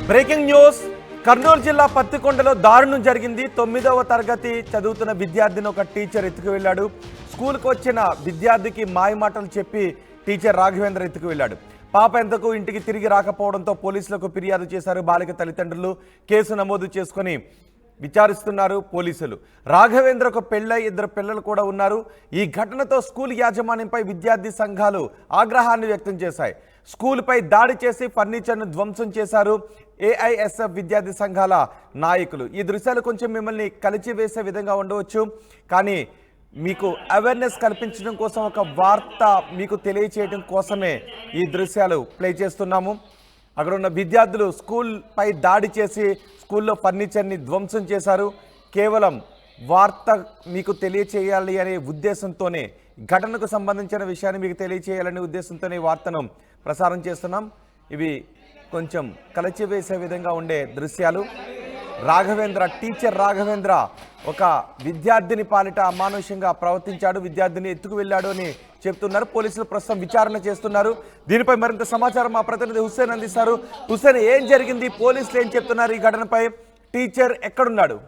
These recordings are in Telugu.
Breaking news. కర్నూలు జిల్లా పత్తికొండలో దారుణం జరిగింది. 9వ తరగతి చదువుతున్న విద్యార్థిని ఒక టీచర్ ఎత్తుకు వెళ్ళాడు. స్కూల్కి వచ్చిన విద్యార్థికి మాయమాటలు చెప్పి టీచర్ రాఘవేంద్ర ఎత్తుకు వెళ్ళాడు. పాప ఎంతకు ఇంటికి తిరిగి రాకపోవడంతో పోలీసులకు ఫిర్యాదు చేశారు. బాలిక తల్లిదండ్రులు కేసు నమోదు చేసుకొని విచారిస్తున్నారు పోలీసులు. రాఘవేంద్రకు పెళ్ళై 2 పిల్లలు కూడా ఉన్నారు. ఈ ఘటనతో స్కూల్ యాజమాన్యంపై విద్యార్థి సంఘాలు ఆగ్రహాన్ని వ్యక్తం చేశాయి. స్కూల్పై దాడి చేసి ఫర్నిచర్ను ధ్వంసం చేశారు ఏఐఎస్ఎఫ్ విద్యార్థి సంఘాల నాయకులు. ఈ దృశ్యాలు కొంచెం మిమ్మల్ని కలిచివేసే విధంగా ఉండవచ్చు, కానీ మీకు అవేర్నెస్ కల్పించడం కోసం, ఒక వార్త మీకు తెలియచేయడం కోసమే ఈ దృశ్యాలు ప్లే చేస్తున్నాము. అక్కడ ఉన్న విద్యార్థులు స్కూల్పై దాడి చేసి స్కూల్లో ఫర్నిచర్ని ధ్వంసం చేశారు. కేవలం వార్త మీకు తెలియచేయాలి అనే ఉద్దేశంతోనే, ఘటనకు సంబంధించిన విషయాన్ని మీకు తెలియచేయాలనే ఉద్దేశంతోనే వార్తను ప్రసారం చేస్తున్నాం. ఇవి కొంచెం కలచివేసే విధంగా ఉండే దృశ్యాలు. రాఘవేంద్ర, టీచర్ రాఘవేంద్ర ఒక విద్యార్థిని పాలిట అమానుషంగా ప్రవర్తించాడు, విద్యార్థిని ఎత్తుకు వెళ్ళాడు అని చెప్తున్నారు. పోలీసులు ప్రస్తుతం విచారణ చేస్తున్నారు. దీనిపై మరింత సమాచారం మా ప్రతినిధి హుస్సేన్ అందిస్తారు. హుస్సేన్, ఏం జరిగింది? పోలీసులు ఏం చెప్తున్నారు ఈ ఘటనపై? టీచర్ ఎక్కడున్నాడు?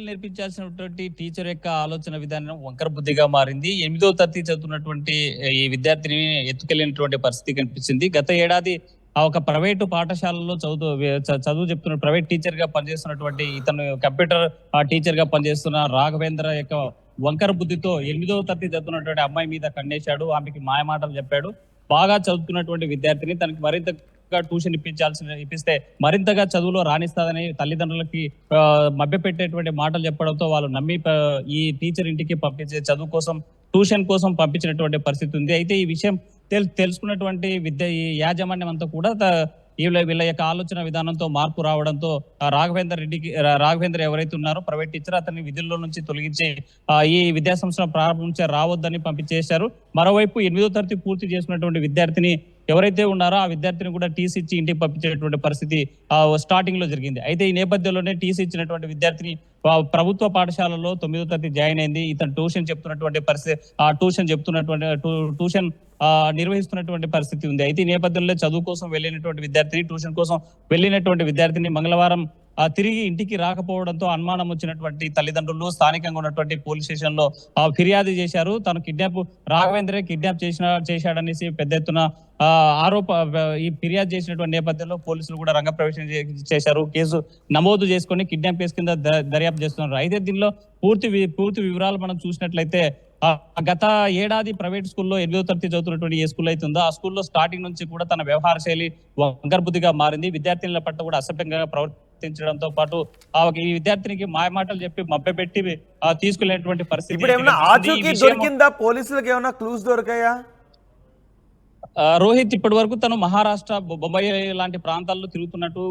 నేర్పించాల్సినటువంటి టీచర్ యొక్క ఆలోచన విధానం వంకర బుద్ధిగా మారింది. 8వ తరగతి చదువుతున్నటువంటి ఈ విద్యార్థిని ఎత్తుకెళ్లినటువంటి పరిస్థితి కనిపించింది. గత ఏడాది ఒక ప్రైవేటు పాఠశాలలో చదువు చెప్తున్న ప్రైవేట్ టీచర్ గా పనిచేస్తున్నటువంటి ఇతను కంప్యూటర్ టీచర్ గా పనిచేస్తున్న రాఘవేంద్ర యొక్క వంకర బుద్ధితో 8వ తరగతి చదువుతున్నటువంటి అమ్మాయి మీద కన్నేశాడు. ఆమెకి మాయమాటలు చెప్పాడు. బాగా చదువుతున్నటువంటి విద్యార్థిని తనకి మరింత ట్యూషన్ ఇప్పిస్తే మరింతగా చదువులో రాణిస్తాదని తల్లిదండ్రులకి మభ్యపెట్టేటువంటి మాటలు చెప్పడంతో వాళ్ళు నమ్మి ఈ టీచర్ ఇంటికి పంపించే చదువు కోసం, ట్యూషన్ కోసం పంపించినటువంటి పరిస్థితి ఉంది. అయితే ఈ విషయం తెలుసుకున్నటువంటి ఈ యాజమాన్యం అంతా కూడా వీళ్ళ యొక్క ఆలోచన విధానంతో మార్పు రావడంతో రాఘవేంద్ర ఎవరైతే ఉన్నారో ప్రైవేట్ టీచర్, అతన్ని విధుల్లో నుంచి తొలగించి ఈ విద్యా సంవత్సరం ప్రారంభించే రావద్దని పంపించేశారు. మరోవైపు 8వ తరగతి పూర్తి చేసినటువంటి విద్యార్థిని ఎవరైతే ఉన్నారో ఆ విద్యార్థిని కూడా టీసీ ఇచ్చి ఇంటికి పంపించేటువంటి పరిస్థితి స్టార్టింగ్ లో జరిగింది. అయితే ఈ నేపథ్యంలోనే టీసీ ఇచ్చినటువంటి విద్యార్థిని ప్రభుత్వ పాఠశాలలో 9వ తరగతి జాయిన్ అయింది. ఇతను ట్యూషన్ చెప్తున్నటువంటి పరిస్థితి, ట్యూషన్ నిర్వహిస్తున్నటువంటి పరిస్థితి ఉంది. అయితే ఈ నేపథ్యంలో చదువు కోసం వెళ్ళినటువంటి విద్యార్థిని, ట్యూషన్ కోసం వెళ్ళినటువంటి విద్యార్థిని మంగళవారం తిరిగి ఇంటికి రాకపోవడంతో అనుమానం వచ్చినటువంటి తల్లిదండ్రులు స్థానికంగా ఉన్నటువంటి పోలీస్ స్టేషన్ లో ఫిర్యాదు చేశారు. తను రాఘవేంద్ర కిడ్నాప్ చేశాడనేసి పెద్ద ఎత్తున ఈ ఫిర్యాదు చేసినటువంటి నేపథ్యంలో పోలీసులు కూడా రంగప్రవేశం చేశారు. కేసు నమోదు చేసుకుని కిడ్నాప్ కేసు కింద దర్యాప్తు చేస్తున్నారు. అయితే దీనిలో పూర్తి వివరాలు మనం చూసినట్లయితే గత ఏడాది ప్రైవేట్ స్కూల్లో 8వ తరగతి చదువుతున్నటువంటి ఏ స్కూల్ అయితే ఉందో ఆ స్కూల్లో స్టార్టింగ్ నుంచి కూడా తన వ్యవహార శైలి వంకరబుద్ధిగా మారింది. విద్యార్థినుల పట్ల కూడా అసభ్యంగా ప్రవర్తించడంతో పాటు ఈ విద్యార్థినికి మాయమాటలు చెప్పి మభ్యపెట్టి తీసుకెళ్లేటువంటి పరిస్థితి. దొరికిందా? పోలీసులకు ఏమైనా క్లూస్ దొరికాయా? రోహిత్, ఇప్పటి వరకు తను మహారాష్ట్ర, బొంబాయి లాంటి ప్రాంతాల్లో తిరుగుతున్నట్టు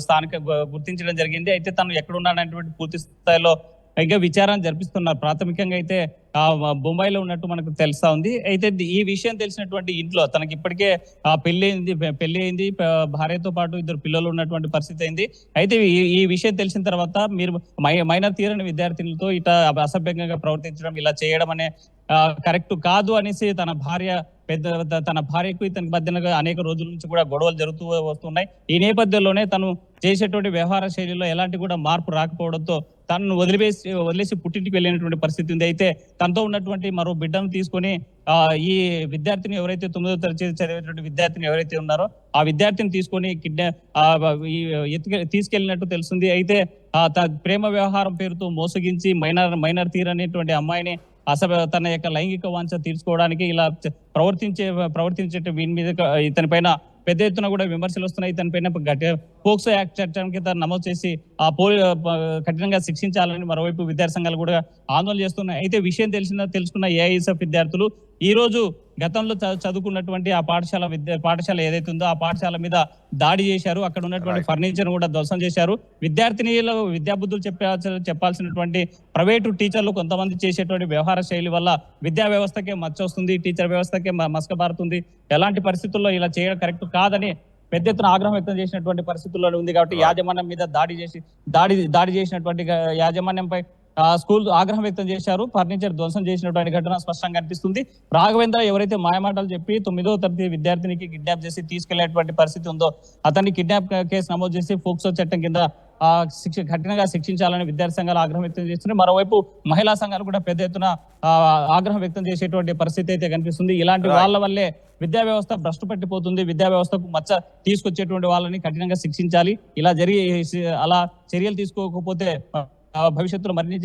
స్థానిక గుర్తించడం జరిగింది. అయితే తను ఎక్కడున్నాడనేటువంటి పూర్తి స్థాయిలో ఇంకా విచారణ జరిపిస్తున్నారు. ప్రాథమికంగా అయితే బొంబాయిలో ఉన్నట్టు మనకు తెలుస్తా ఉంది. అయితే ఈ విషయం తెలిసినటువంటి ఇంట్లో తనకి ఇప్పటికే పెళ్లి అయింది, భార్యతో పాటు 2 పిల్లలు ఉన్నటువంటి పరిస్థితి అయింది. అయితే ఈ విషయం తెలిసిన తర్వాత మీరు మైనర్ తీరని విద్యార్థినులతో అసభ్యంగా ప్రవర్తించడం, ఇలా చేయడం అనే కరెక్ట్ కాదు అనేసి తన భార్యకు ఇతనికి మధ్యన అనేక రోజుల నుంచి కూడా గొడవలు జరుగుతూ వస్తున్నాయి. ఈ నేపథ్యంలోనే తను చేసేటువంటి వ్యవహార శైలిలో ఎలాంటి కూడా మార్పు రాకపోవడంతో తనను వదిలేసి పుట్టింటికి వెళ్ళినటువంటి పరిస్థితి ఉంది. అయితే తనతో ఉన్నటువంటి మరో బిడ్డను తీసుకొని ఈ విద్యార్థిని ఎవరైతే 9వ తరగతి చదివేటువంటి విద్యార్థిని ఎవరైతే ఉన్నారో ఆ విద్యార్థిని తీసుకొని తీసుకెళ్లినట్టు తెలుస్తుంది. అయితే ప్రేమ వ్యవహారం పేరుతో మోసగించి మైనర్ తీరనేటువంటి అమ్మాయిని తన యొక్క లైంగిక వాంఛ తీర్చుకోవడానికి ఇలా ప్రవర్తించే వీని మీద ఇతని పైన పెద్ద ఎత్తున కూడా విమర్శలు వస్తున్నాయి. ఇతని పైన పోక్సో యాక్ట్ చట్టం కింద నమోదు చేసి కఠినంగా శిక్షించాలని మరోవైపు విద్యార్థి సంఘాలు కూడా ఆందోళన చేస్తున్నాయి. అయితే విషయం తెలుసుకున్న ఏఐఎస్ఎఫ్ విద్యార్థులు ఈ రోజు గతంలో చదువుకున్నటువంటి ఆ పాఠశాల ఏదైతే ఉందో ఆ పాఠశాల మీద దాడి చేశారు. అక్కడ ఉన్నటువంటి ఫర్నిచర్ కూడా ధ్వంసం చేశారు. విద్యార్థినిలో విద్యాబుద్ధులు చెప్పాల్సినటువంటి ప్రైవేటు టీచర్లు కొంతమంది చేసేటువంటి వ్యవహార శైలి వల్ల విద్యా వ్యవస్థకే మచ్చ వస్తుంది, టీచర్ వ్యవస్థకే మసకబారుతుంది. ఎలాంటి పరిస్థితుల్లో ఇలా చేయడం కరెక్ట్ కాదని పెద్ద ఎత్తున ఆగ్రహం వ్యక్తం చేసినటువంటి పరిస్థితుల్లో ఉంది. కాబట్టి యాజమాన్యం మీద దాడి చేసినటువంటి యాజమాన్యంపై స్కూల్ ఆగ్రహం వ్యక్తం చేశారు. ఫర్నిచర్ ధ్వంసం చేసినటువంటి ఘటన స్పష్టంగా కనిపిస్తుంది. రాఘవేంద్ర ఎవరైతే మాయమాటలు చెప్పి 9వ తరగతి విద్యార్థినికి కిడ్నాప్ చేసి తీసుకెళ్లేటువంటి పరిస్థితి ఉందో అతన్ని కిడ్నాప్ కేసు నమోదు చేసి ఫోక్సో చట్టం కింద కఠినంగా శిక్షించాలని విద్యార్థి సంఘాలు ఆగ్రహం వ్యక్తం చేస్తున్నాయి. మరోవైపు మహిళా సంఘాలు కూడా పెద్ద ఎత్తున ఆగ్రహం వ్యక్తం చేసేటువంటి పరిస్థితి అయితే కనిపిస్తుంది. ఇలాంటి వాళ్ళ వల్లే విద్యా వ్యవస్థ భ్రష్టు పట్టిపోతుంది. విద్యా వ్యవస్థకు మచ్చ తీసుకొచ్చేటువంటి వాళ్ళని కఠినంగా శిక్షించాలి. ఇలా అలా చర్యలు తీసుకోకపోతే భవిష్యత్తులో మరిన్ని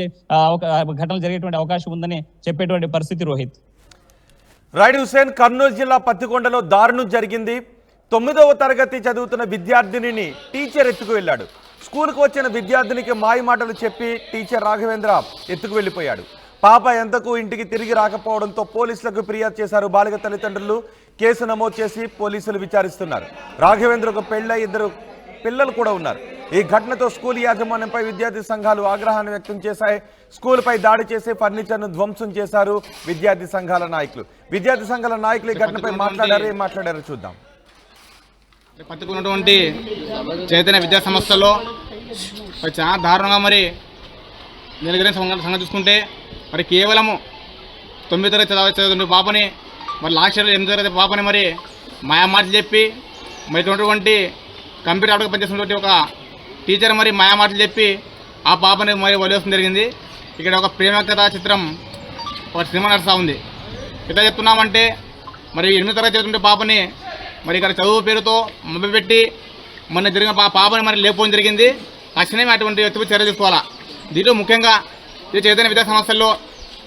ఘటనలు జరిగేటువంటి అవకాశం ఉందని చెప్పేటువంటి పరిస్థితి. రోహిత్ రైడ్ హుసేన్, కర్నూలు జిల్లా పత్తికొండలో దారుణం జరిగింది. 9వ తరగతి చదువుతున్న విద్యార్థినిని టీచర్ ఎత్తుకు వెళ్ళాడు. స్కూల్కు వచ్చిన విద్యార్థినికి మాయ మాటలు చెప్పి టీచర్ రాఘవేంద్ర ఎత్తుకు వెళ్ళిపోయాడు. పాప ఎంతకు ఇంటికి తిరిగి రాకపోవడంతో పోలీసులకు ఫిర్యాదు చేశారు బాలిక తల్లిదండ్రులు. కేసు నమోదు చేసి పోలీసులు విచారిస్తున్నారు. రాఘవేంద్రకు పెళ్ళై 2 పిల్లలు కూడా ఉన్నారు. ఈ ఘటనతో స్కూల్ యాజమాన్యంపై విద్యార్థి సంఘాలు ఆగ్రహాన్ని వ్యక్తం చేశాయి. స్కూల్పై దాడి చేసి ఫర్నిచర్ను ధ్వంసం చేశారు విద్యార్థి సంఘాల నాయకులు. విద్యార్థి సంఘాల నాయకులు ఈ ఘటనపై మాట్లాడారో చూద్దాం. పట్టుకున్నటువంటి చైతన్య విద్యా సంస్థల్లో చాలా దారుణంగా మరి జరిగిన సంగతి చూసుకుంటే మరి కేవలము 9వ తరగతి చదువుతున్న పాపని మరి లాస్ట్ ఇయర్ 8వ తరగతి పాపని మరి మాయమాటలు చెప్పి మరి ఇటువంటి కంప్యూటర్ ఆటకు పనిచేస్తున్నటువంటి ఒక టీచర్ మరి మాయమాటలు చెప్పి ఆ పాపని మరి వదిలేయడం జరిగింది. ఇక్కడ ఒక ప్రేమ కథ చిత్రం ఒక సినిమా నడుస్తూ ఉంది. ఎట్లా చెప్తున్నామంటే మరి 8వ తరగతి చదువుతుంటే పాపని మరి ఇక్కడ చదువు పేరుతో మభ్యపెట్టి మొన్న జరిగిన పాపని మరి లేకపోవడం జరిగింది. తక్షణమే అటువంటి వ్యక్తిపై చర్యలు తీసుకోవాలా. దీంట్లో ముఖ్యంగా ఈ చైతన్య విద్యా సంస్థల్లో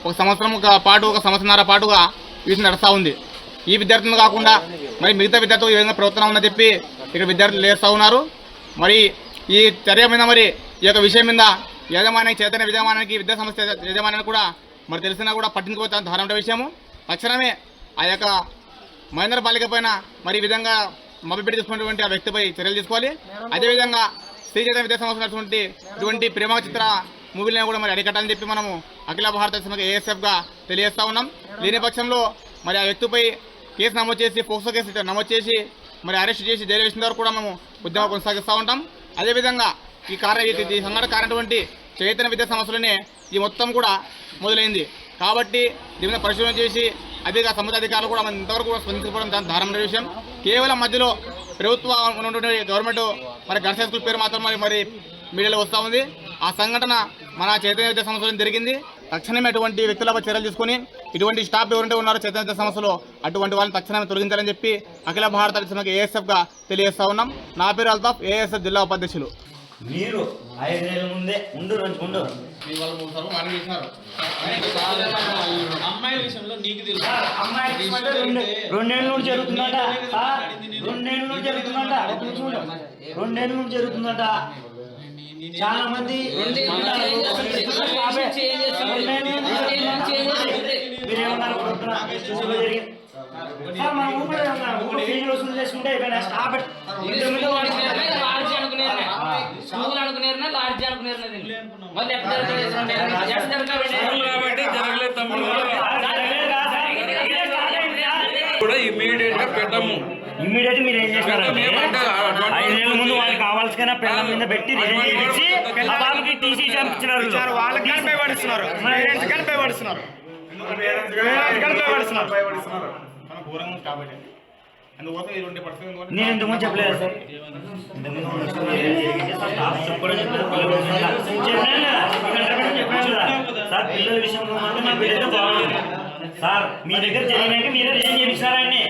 ఒక సంవత్సరంన్నర పాటుగా వీటిని నడుస్తూ ఉంది. ఈ విద్యార్థులు కాకుండా మరి మిగతా విద్యార్థులు ఏ విధంగా ప్రవర్తన ఉందని చెప్పి ఇక్కడ విద్యార్థులు లేస్తూ ఉన్నారు. మరి ఈ చర్య మీద మరి ఈ యొక్క విషయం మీద చైతన్య విద్యామానానికి విద్యా సంస్థ యజమానానికి కూడా మరి తెలిసినా కూడా పట్టించుకోవచ్చు దారుణ విషయము. తక్షణమే ఆ యొక్క మహేంద్ర బాలిక పైన మరి ఈ విధంగా మభ్యపెట్టి తీసుకున్నటువంటి ఆ వ్యక్తిపై చర్యలు తీసుకోవాలి. అదేవిధంగా శ్రీ చైతన్య విద్యా సంస్థ ఇటువంటి ప్రేమ చిత్ర మూవీలను కూడా మరి అడికట్టాలని చెప్పి మనము అఖిల భారత ASFగా తెలియజేస్తూ ఉన్నాం. లేని పక్షంలో మరి ఆ వ్యక్తిపై కేసు నమోదు చేసి పోక్సో కేసు నమోదు చేసి మరి అరెస్ట్ చేసి జైలు వేసిన వరకు కూడా మేము ఉద్యమం కొనసాగిస్తూ ఉంటాం. అదేవిధంగా ఈ సంఘటన కారణటువంటి చైతన్య విద్యా సంస్థలనే ఈ మొత్తం కూడా మొదలైంది. కాబట్టి దీని మీద పరిశోధన చేసి సంబంధిత అధికారులు కూడా ఇంతవరకు కూడా స్పందించుకోవడం చాలా దారుణమైన విషయం. కేవలం మధ్యలో ప్రభుత్వం ఉన్నటువంటి గవర్నమెంట్ మరి గర్ల్స్ హై స్కూల్ పేరు మాత్రం మరి మీడియాలో వస్తూ ఉంది. ఆ సంఘటన మన చైతన్య విద్యా సంస్థలో జరిగింది. తక్షణమే అటువంటి వ్యక్తులపై చర్యలు తీసుకుని ఇటువంటి స్టాఫ్ ఎవరంటే ఉన్నారో చైతన్య విద్యా సంస్థలో అటువంటి వాళ్ళని తక్షణమే తొలగించాలని చెప్పి అఖిల భారత ASFగా తెలియజేస్తా ఉన్నాం. నా పేరు అల్తాఫ్, ASF జిల్లా ఉపాధ్యక్షులు. మీరు 5 నెలల ముందే ఉండు అమ్మాయి విషయంలో నీకు తెలుసు. అమ్మాయి 2 నెలల నుండి జరుగుతుందట. 2 నెలల నుండి జరుగుతుందట. 2 నెలల నుండి జరుగుతుందట. చాలా మంది మీరేమన్నారు మన ఊపిరి ఫీజు వసూలు చేసుకుంటే స్టాప్ ఇమీడియట్ మీరు ఏం చేస్తారు? 5 నెలల ముందు వాళ్ళకి కావాల్సిన పిల్లల మీద పెట్టి రిజైన్ చేసి బాబుకి టీసీ ఇచ్చినారు. వాళ్ళకి నేను ఇంతకుముందు చెప్పలేదు సార్. సార్ పిల్లల విషయంలో మాత్రం నా బిడ్డ బాగుంది సార్. మీ దగ్గర జరిగినాక మీరే రిజైన్ చేయించారండి.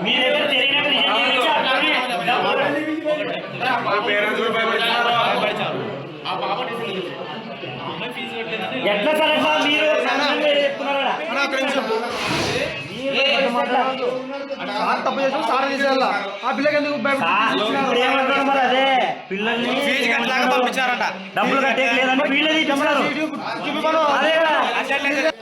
మీ దగ్గర జరిగినాక రిజైన్ ఎట్లా సార్ ఎట్లా మీరు చెప్తున్నారా? మరి అదే పిల్లల్ని డబ్బులు కట్టేయలేదని వీళ్ళది చెప్తారు. అదే కదా